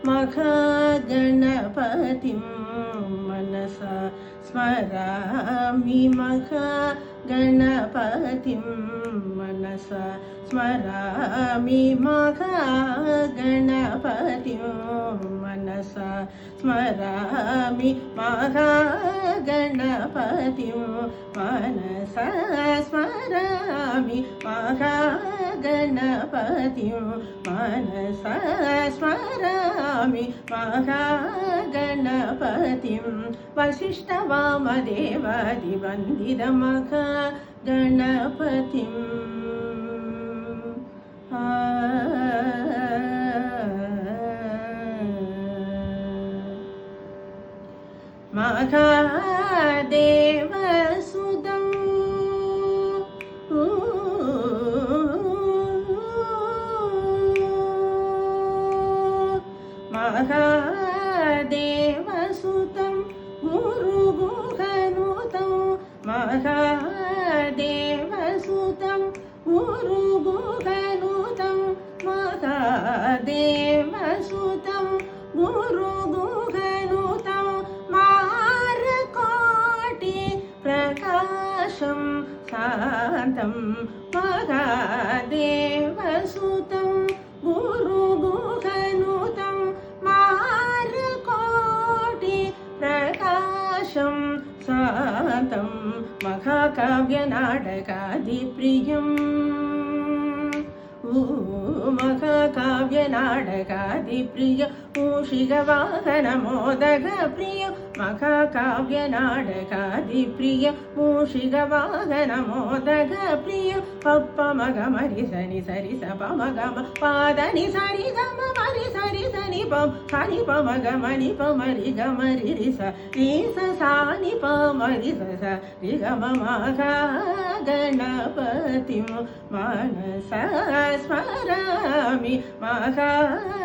महागणपतिं मनसा स्मरामि महागणपतिं मनसा स्मरामि महागणपतिं मनसा स्मरामि महागणपतिं मनसा स्मरामि महागणपतिं मनसा स्मरामि महागणपतिं वसिष्ठवामदेवादिवन्दितं महागणपतिं महादेवसुतं महादेवसुतं गुरुगुहनुतं महादेवसुतं गुरुगुहनुतं महादेवसुतं गुरुगुहनुतं मारकोटि प्रकाशं शान्तं महादेवसुतं गुरुगुहनुतं मारकोटि प्रकाशं शान्तं महाकाव्यनाटकादिप्रियम् महाकाव्यनाटकादिप्रिय मूषिकवाहनमोदकप्रिय महाकाव्यनाटकादिप्रिय मूषिकवाहनमोदकप्रिय पप्पमगमरि सनि सरि सपमगम पादनि सरि गम मरि सरि सनि पम सनि पमगमनि पमरि गमरि रि स सानि पमरि स रि गम महागणपतिं मनसा स्मरामि महागणपतिं